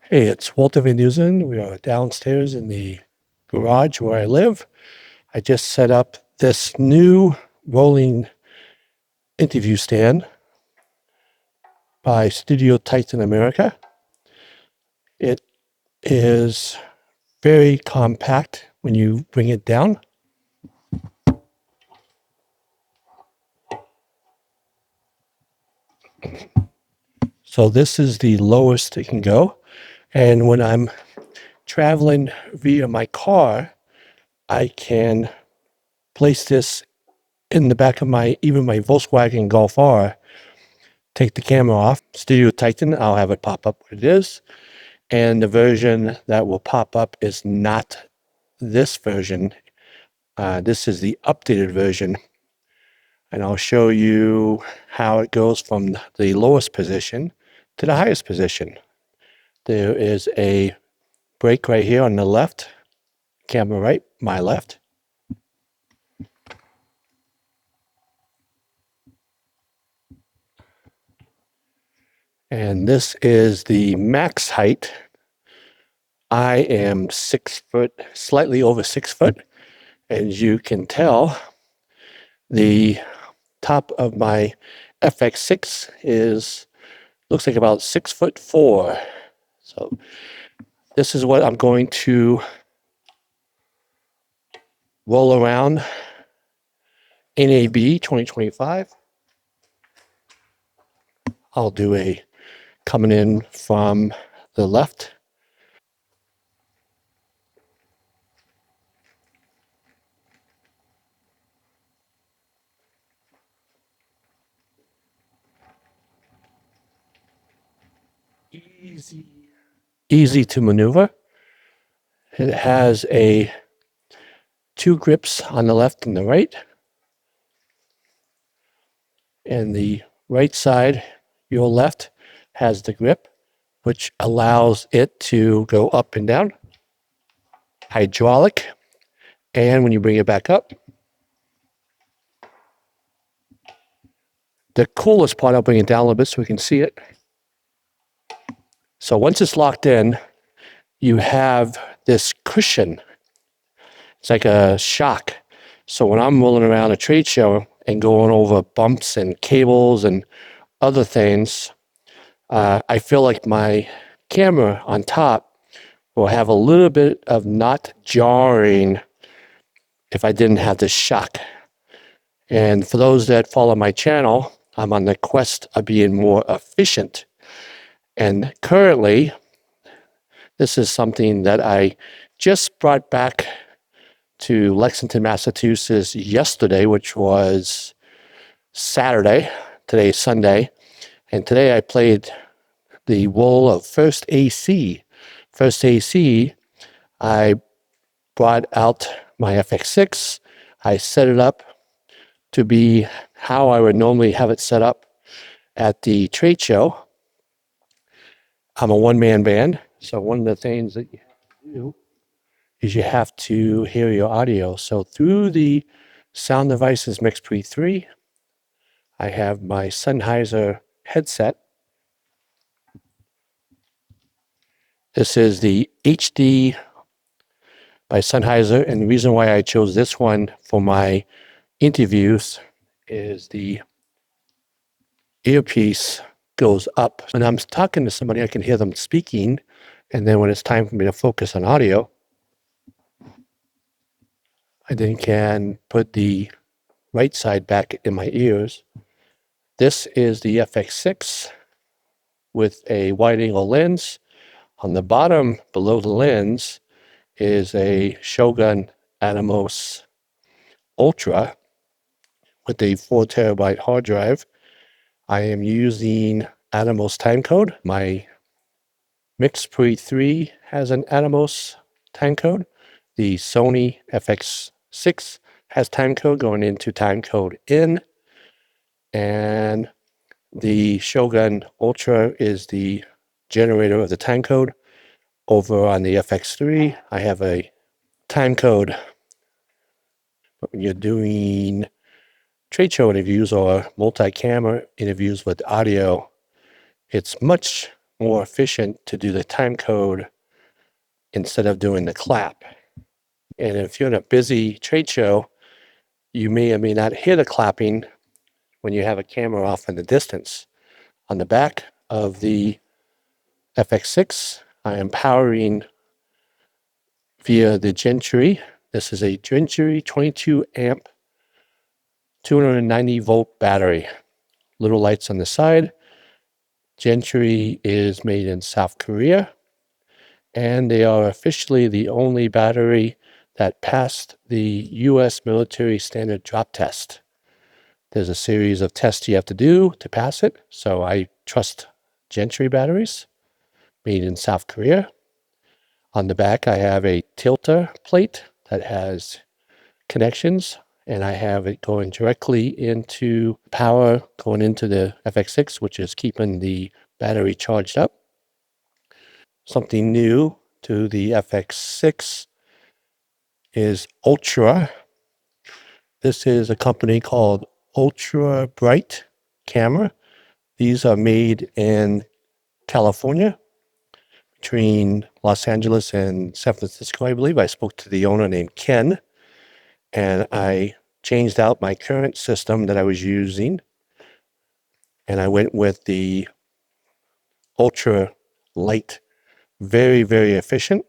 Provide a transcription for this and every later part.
Hey, it's Walter Van Dusen. We are downstairs in the garage where I live. I just set up this new rolling interview stand by Studio Titan America. It is very compact when you bring it down. So this is the lowest it can go. And when I'm traveling via my car, I can place this in the back of even my Volkswagen Golf R, take the camera off. Studio Titan, I'll have it pop up what it is. And the version that will pop up is not this version. This is the updated version. And I'll show you how it goes from the lowest position to the highest position. There is a brake right here on the left, camera right, my left. And this is the max height. I am 6 foot, slightly over 6 foot. As you can tell, the top of my FX6 looks like about 6'4". So this is what I'm going to roll around NAB 2025. I'll do a coming in from the left. Easy to maneuver. It has two grips on the left and the right. And the right side, your left, has the grip, which allows it to go up and down. Hydraulic. And when you bring it back up, the coolest part, I'll bring it down a little bit so we can see it. So once it's locked in, you have this cushion. It's like a shock. So when I'm rolling around a trade show and going over bumps and cables and other things, I feel like my camera on top will have a little bit of not jarring if I didn't have this shock. And for those that follow my channel, I'm on the quest of being more efficient. And currently, this is something that I just brought back to Lexington, Massachusetts yesterday, which was Saturday. Today is Sunday. And today I played the role of First AC. First AC, I brought out my FX6. I set it up to be how I would normally have it set up at the trade show. I'm a one-man band, so one of the things that you have to do is you have to hear your audio. So through the Sound Devices Mix Pre 3, I have my Sennheiser headset. This is the HD by Sennheiser, and the reason why I chose this one for my interviews is the earpiece goes up. When I'm talking to somebody, I can hear them speaking, and then when it's time for me to focus on audio, I then can put the right side back in my ears. This is the FX6 with a wide-angle lens. On the bottom, below the lens, is a Shogun Atomos Ultra with a 4 terabyte hard drive. I am using Atomos timecode. My Mix Pre 3 has an Atomos timecode. The Sony FX6 has timecode going into timecode in. And the Shogun Ultra is the generator of the timecode. Over on the FX3, I have a timecode. But when you're doing trade show interviews or multi-camera interviews with audio, it's much more efficient to do the time code instead of doing the clap. And if you're in a busy trade show, you may or may not hear the clapping when you have a camera off in the distance. On the back of the FX6, I am powering via the Gentry. This is a Gentry 22 amp, 290 volt battery. Little lights on the side. Gentry is made in South Korea, and they are officially the only battery that passed the US military standard drop test. There's a series of tests you have to do to pass it, so I trust Gentry batteries, made in South Korea. On the back, I have a tilter plate that has connections, and I have it going directly into power going into the FX6, which is keeping the battery charged up. Something new to the FX6 is Ultra. This is a company called Ultra Bright Camera. These are made in California, between Los Angeles and San Francisco, I believe. I spoke to the owner named Ken, and I changed out my current system that I was using, and I went with the Ultra Light. Very, very efficient.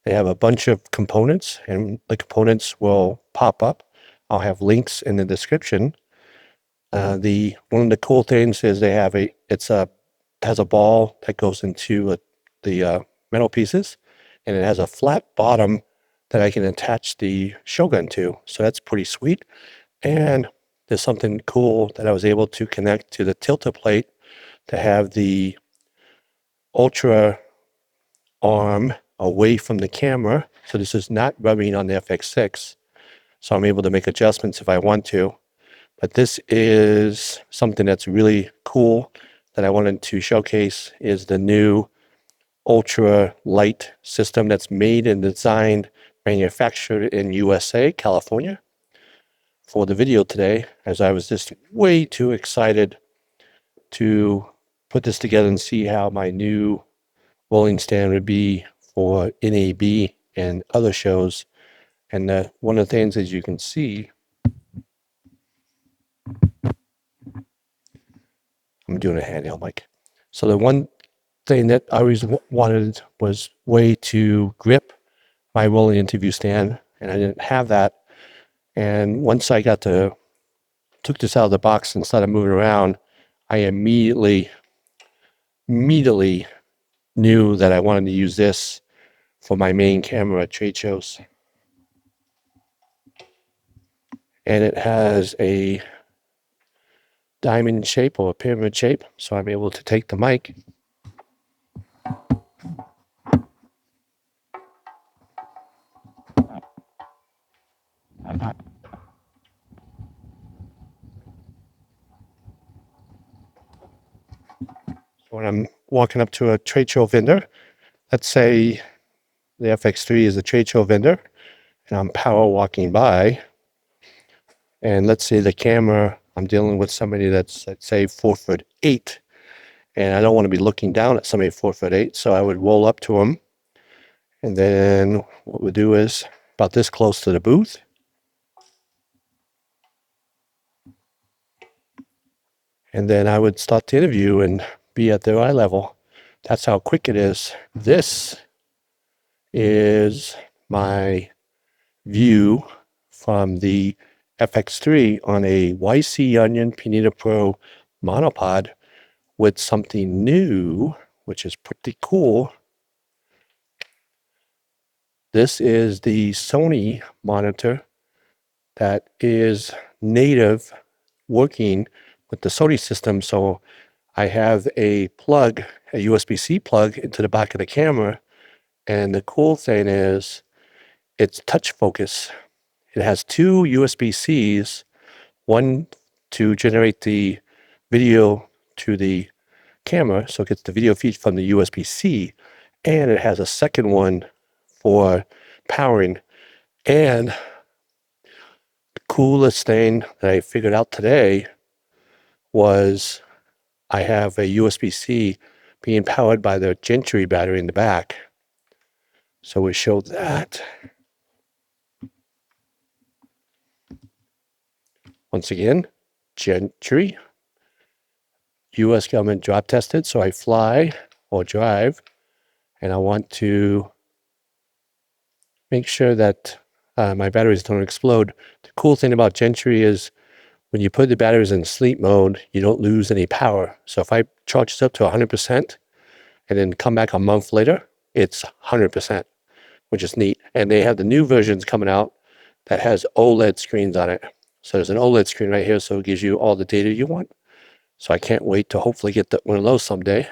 They have a bunch of components, and the components will pop up. I'll have links in the description. One of the cool things is they have has a ball that goes into the metal pieces, and it has a flat bottom that I can attach the Shogun to. So that's pretty sweet. And there's something cool that I was able to connect to the tilter plate to have the Ultra arm away from the camera. So this is not rubbing on the FX6. So I'm able to make adjustments if I want to. But this is something that's really cool that I wanted to showcase, is the new Ultra Light system that's made and designed, manufactured in USA, California. For the video today, as I was just way too excited to put this together and see how my new rolling stand would be for NAB and other shows. And one of the things, as you can see, I'm doing a handheld mic. So the one thing that I always wanted was way to grip my rolling interview stand, and I didn't have that. And once I took this out of the box and started moving around, I immediately knew that I wanted to use this for my main camera at trade shows. And it has a diamond shape or a pyramid shape, so I'm able to take the mic when I'm walking up to a trade show vendor. Let's say the FX3 is a trade show vendor, and I'm power walking by, and let's say the camera, I'm dealing with somebody that's, let's say, 4'8", and I don't want to be looking down at somebody 4'8", so I would roll up to them, and then what we'd do is about this close to the booth, and then I would start the interview and be at their eye level. That's how quick it is. This is my view from the FX3 on a YC Onion Pinita Pro monopod with something new, which is pretty cool. This is the Sony monitor that is native working with the Sony system. So I have a plug, a USB-C plug into the back of the camera. And the cool thing is it's touch focus. It has two USB-Cs, one to generate the video to the camera, so it gets the video feed from the USB-C, and it has a second one for powering. And the coolest thing that I figured out today was I have a USB-C, being powered by the Gentry battery in the back. So it showed that. Once again, Gentry, US government drop tested. So I fly or drive, and I want to make sure that my batteries don't explode. The cool thing about Gentry is when you put the batteries in sleep mode, you don't lose any power. So if I charge this up to 100% and then come back a month later, it's 100%, which is neat. And they have the new versions coming out that has OLED screens on it. So there's an OLED screen right here, so it gives you all the data you want. So I can't wait to hopefully get one of those someday.